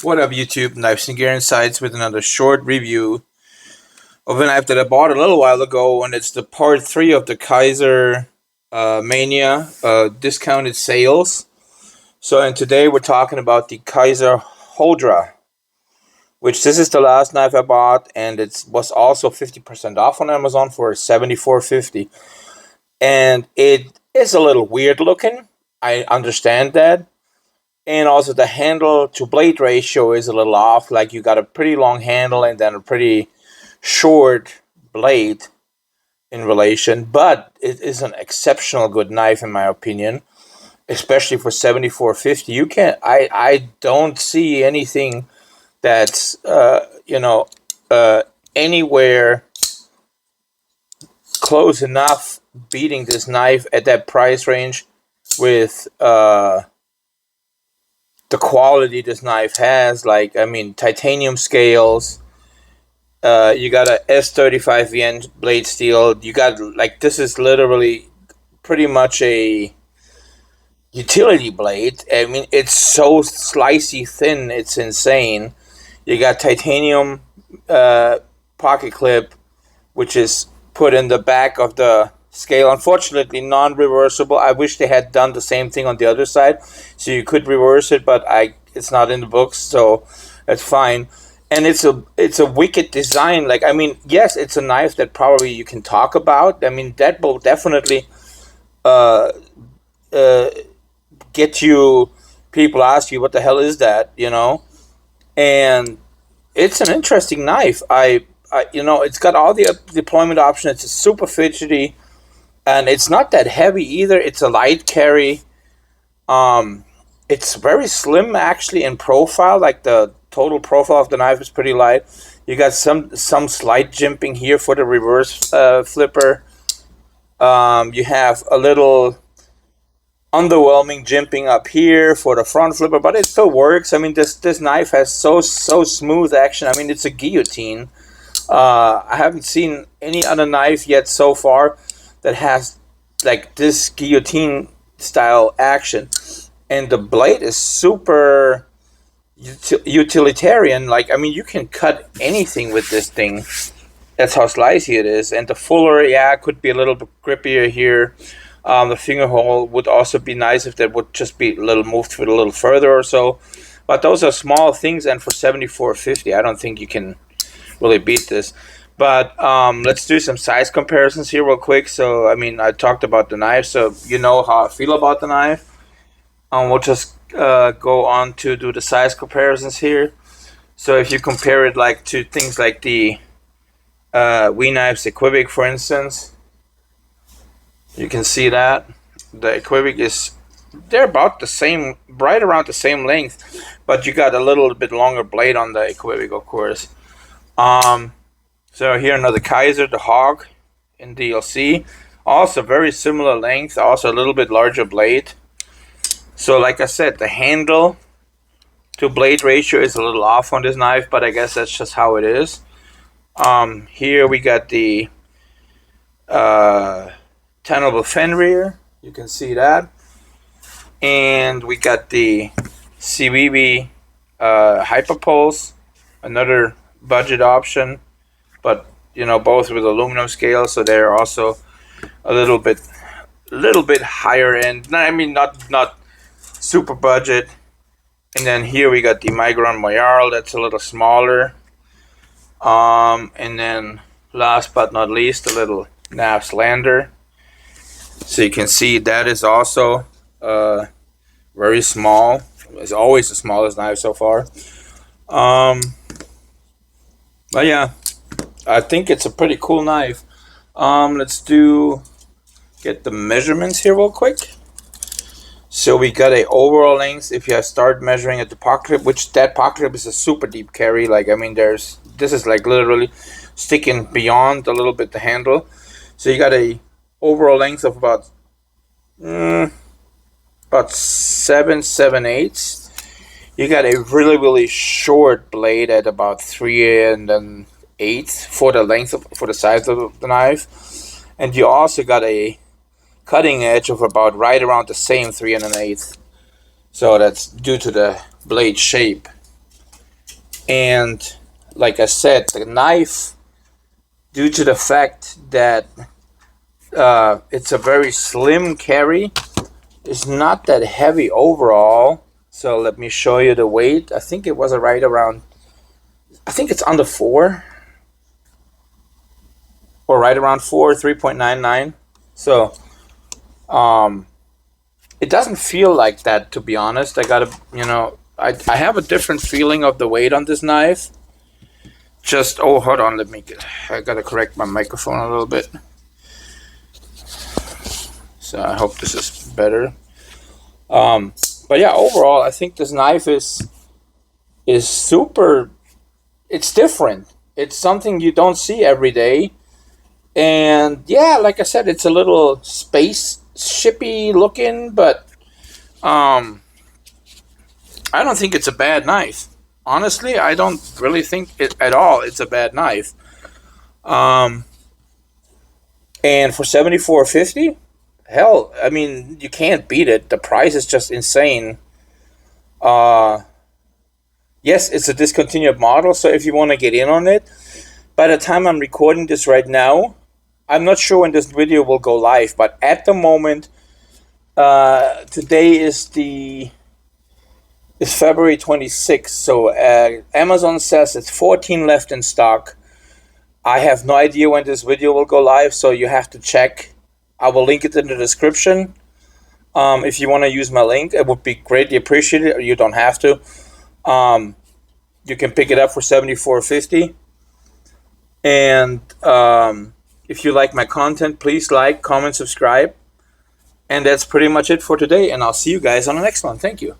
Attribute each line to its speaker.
Speaker 1: What up, YouTube? Knives and Gear Insights with another short review of a knife that I bought a little while ago, and it's the part 3 of the Kizer Mania discounted sales. And today we're talking about the Kizer Huldra, which this is the last knife I bought, and it was also 50% off on Amazon for $74.50. And it is a little weird looking. I understand that. And also the handle to blade ratio is a little off. Like you got a pretty long handle and then a pretty short blade in relation. But it is an exceptional good knife in my opinion, especially for $74.50. You can't. I don't see anything that's anywhere close enough beating this knife at that price range with the quality this knife has. Like, I mean, titanium scales. You got a S35VN blade steel. You got, like, this is literally pretty much a utility blade. I mean, it's so slicey thin, it's insane. You got titanium pocket clip, which is put in the back of the scale. Unfortunately, non-reversible. I wish they had done the same thing on the other side, so you could reverse it, but it's not in the books, so that's fine. And it's a wicked design. Like, I mean, yes, it's a knife that probably you can talk about. I mean, that will definitely uh, uh, get you. People ask you, what the hell is that? And it's an interesting knife. It's got all the deployment options. It's super fidgety, and it's not that heavy either. It's a light carry. It's very slim actually in profile. Like the total profile of the knife is pretty light. You got some slight jimping here for the reverse flipper. You have a little underwhelming jimping up here for the front flipper, but it still works. I mean, this knife has so smooth action. I mean, it's a guillotine. I haven't seen any other knife yet so far that has like this guillotine style action, and the blade is super utilitarian. Like, I mean, you can cut anything with this thing. That's how slicey it is. And the fuller, yeah, could be a little bit grippier here. The finger hole would also be nice if that would just be a little moved a little further or so. But those are small things, and for $74.50, I don't think you can really beat this. But let's do some size comparisons here real quick. So, I mean, I talked about the knife, so you know how I feel about the knife. We'll just go on to do the size comparisons here. So if you compare it like to things like the We Knives Equivoc, for instance, you can see that the Equivoc they're about the same, right around the same length, but you got a little bit longer blade on the Equivoc, of course. So here another Kizer, the Hog in DLC, also very similar length, also a little bit larger blade. So like I said, the handle to blade ratio is a little off on this knife, but I guess that's just how it is. Here we got the tenable Fenrir, you can see that, and we got the CBB Hyperpulse, another budget option, but both with aluminum scales, so they're also a little bit higher end. I mean, not super budget. And then here we got the Migron Moyarl, that's a little smaller. And then last but not least, a little Nav's Lander. So you can see that is also very small. It's always the smallest knife so far. But yeah, I think it's a pretty cool knife. Let's get the measurements here real quick. So we got a overall length. If you start measuring at the pocket clip, which that pocket clip is a super deep carry. Like, I mean, this is like literally sticking beyond a little bit the handle. So you got a overall length of about 7.8. You got a really short blade at about 3.1/8 for the length for the size of the knife, and you also got a cutting edge of about right around the same 3.1/8. So that's due to the blade shape. And like I said, the knife, due to the fact that it's a very slim carry, is not that heavy overall. So let me show you the weight. I think it was right around, I think it's under 4, or right around 4, 3.99. So it doesn't feel like that, to be honest. I gotta, I have a different feeling of the weight on this knife. Oh, hold on, I gotta correct my microphone a little bit. So I hope this is better. But yeah, overall, I think this knife is super. It's different. It's something you don't see every day. And yeah, like I said, it's a little spaceshipy looking, but I don't think it's a bad knife. Honestly, I don't really think it at all. It's a bad knife. And for $74.50, hell, I mean, you can't beat it. The price is just insane. Yes, it's a discontinued model, so if you want to get in on it, by the time I'm recording this right now, I'm not sure when this video will go live, but at the moment, today is February 26th, so Amazon says it's 14 left in stock. I have no idea when this video will go live, so you have to check. I will link it in the description. If you want to use my link, it would be greatly appreciated. You don't have to. You can pick it up for $74.50. And if you like my content, please like, comment, subscribe. And that's pretty much it for today. And I'll see you guys on the next one. Thank you.